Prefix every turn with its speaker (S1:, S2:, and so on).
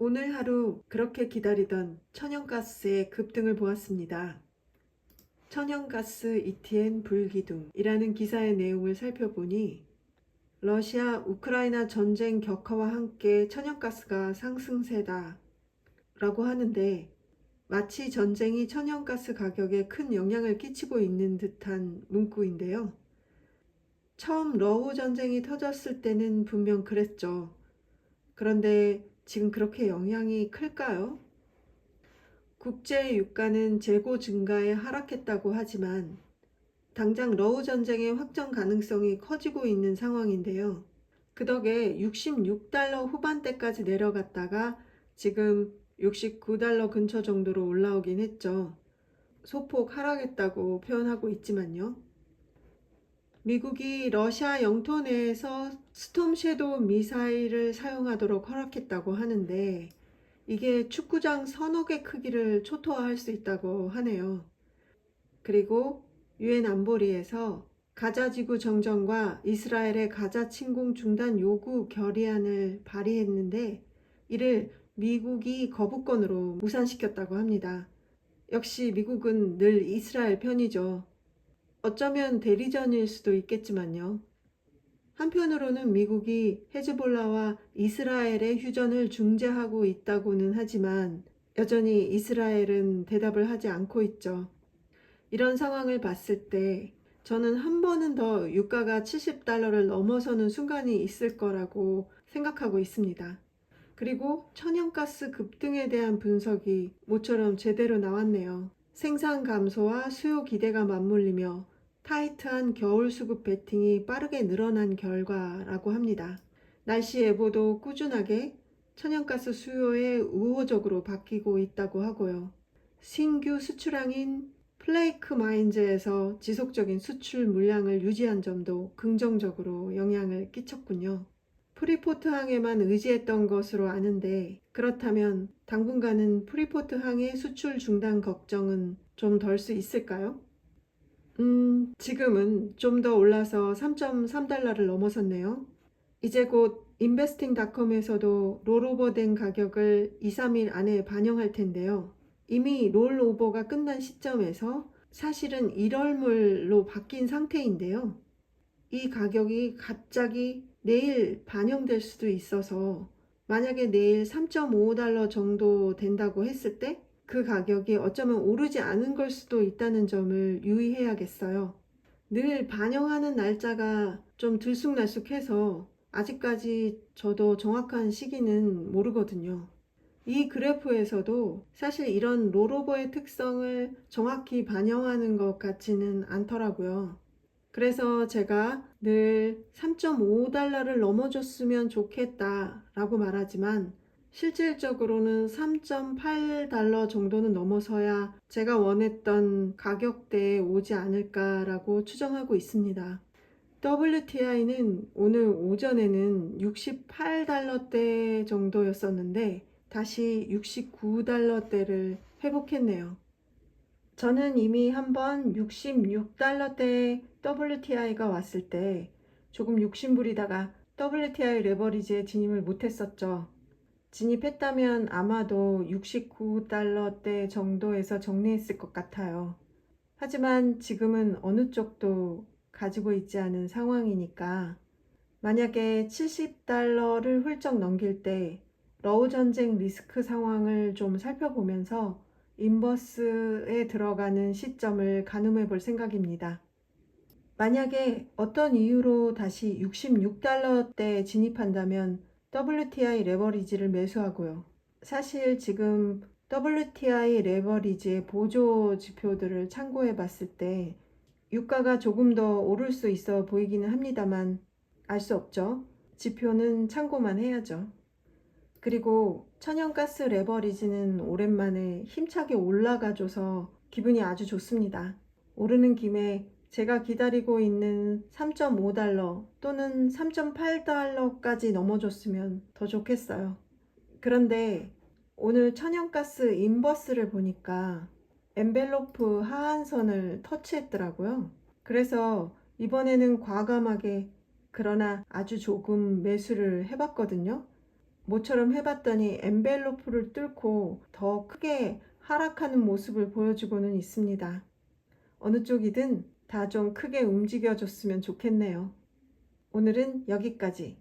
S1: 오늘 하루 그렇게 기다리던 천연가스의 급등을 보았습니다. 천연가스 ETN 불기둥이라는 기사의 내용을 살펴보니 러시아 우크라이나 전쟁 격화와 함께 천연가스가 상승세다 라고 하는데, 마치 전쟁이 천연가스 가격에 큰 영향을 끼치고 있는 듯한 문구인데요. 처음 러우 전쟁이 터졌을 때는 분명 그랬죠. 그런데 지금 그렇게 영향이 클까요? 국제 유가는 재고 증가에 하락했다고 하지만 당장 러우 전쟁의 확전 가능성이 커지고 있는 상황인데요. 그 덕에 66달러 후반대까지 내려갔다가 지금 69달러 근처 정도로 올라오긴 했죠. 소폭 하락했다고 표현하고 있지만요. 미국이 러시아 영토 내에서 스톰 섀도우 미사일을 사용하도록 허락했다고 하는데, 이게 축구장 서너 개 크기를 초토화할 수 있다고 하네요. 그리고 유엔 안보리에서 가자 지구 정전과 이스라엘의 가자 침공 중단 요구 결의안을 발의했는데, 이를 미국이 거부권으로 무산시켰다고 합니다. 역시 미국은 늘 이스라엘 편이죠. 어쩌면 대리전일 수도 있겠지만요. 한편으로는 미국이 헤즈볼라와 이스라엘의 휴전을 중재하고 있다고는 하지만 여전히 이스라엘은 대답을 하지 않고 있죠. 이런 상황을 봤을 때 저는 한 번은 더 유가가 70달러를 넘어서는 순간이 있을 거라고 생각하고 있습니다. 그리고 천연가스 급등에 대한 분석이 모처럼 제대로 나왔네요. 생산 감소와 수요 기대가 맞물리며 타이트한 겨울 수급 베팅이 빠르게 늘어난 결과라고 합니다. 날씨 예보도 꾸준하게 천연가스 수요에 우호적으로 바뀌고 있다고 하고요. 신규 수출항인 플레이크 마인즈에서 지속적인 수출 물량을 유지한 점도 긍정적으로 영향을 끼쳤군요. 프리포트항에만 의지했던 것으로 아는데, 그렇다면 당분간은 프리포트항의 수출 중단 걱정은 좀 덜 수 있을까요? 지금은 좀 더 올라서 3.3달러를 넘어섰네요. 이제 곧 인베스팅닷컴에서도 롤오버된 가격을 2, 3일 안에 반영할 텐데요. 이미 롤오버가 끝난 시점에서 사실은 1월물로 바뀐 상태인데요. 이 가격이 갑자기 내일 반영될 수도 있어서, 만약에 내일 3.5달러 정도 된다고 했을 때 그 가격이 어쩌면 오르지 않은 걸 수도 있다는 점을 유의해야겠어요. 늘 반영하는 날짜가 좀 들쑥날쑥해서 아직까지 저도 정확한 시기는 모르거든요. 이 그래프에서도 사실 이런 롤오버의 특성을 정확히 반영하는 것 같지는 않더라고요. 그래서 제가 늘 3.5달러를 넘어줬으면 좋겠다 라고 말하지만, 실질적으로는 3.8달러 정도는 넘어서야 제가 원했던 가격대에 오지 않을까라고 추정하고 있습니다. WTI는 오늘 오전에는 68달러대 정도였었는데 다시 69달러대를 회복했네요. 저는 이미 한번 66달러대 WTI가 왔을 때 조금 욕심부리다가 WTI 레버리지에 진입을 못했었죠. 진입했다면 아마도 69달러대 정도에서 정리했을 것 같아요. 하지만 지금은 어느 쪽도 가지고 있지 않은 상황이니까, 만약에 70달러를 훌쩍 넘길 때 러우 전쟁 리스크 상황을 좀 살펴보면서 인버스에 들어가는 시점을 가늠해 볼 생각입니다. 만약에 어떤 이유로 다시 66달러대에 진입한다면 WTI 레버리지를 매수하고요. 사실 지금 WTI 레버리지의 보조 지표들을 참고해 봤을 때 유가가 조금 더 오를 수 있어 보이기는 합니다만 알 수 없죠. 지표는 참고만 해야죠. 그리고 천연가스 레버리지는 오랜만에 힘차게 올라가줘서 기분이 아주 좋습니다. 오르는 김에 제가 기다리고 있는 3.5달러 또는 3.8달러까지 넘어줬으면 더 좋겠어요. 그런데 오늘 천연가스 인버스를 보니까 엔벨로프 하한선을 터치했더라고요. 그래서 이번에는 과감하게, 그러나 아주 조금 매수를 해봤거든요. 모처럼 해봤더니 엔벨로프를 뚫고 더 크게 하락하는 모습을 보여주고는 있습니다. 어느 쪽이든 다 좀 크게 움직여줬으면 좋겠네요. 오늘은 여기까지.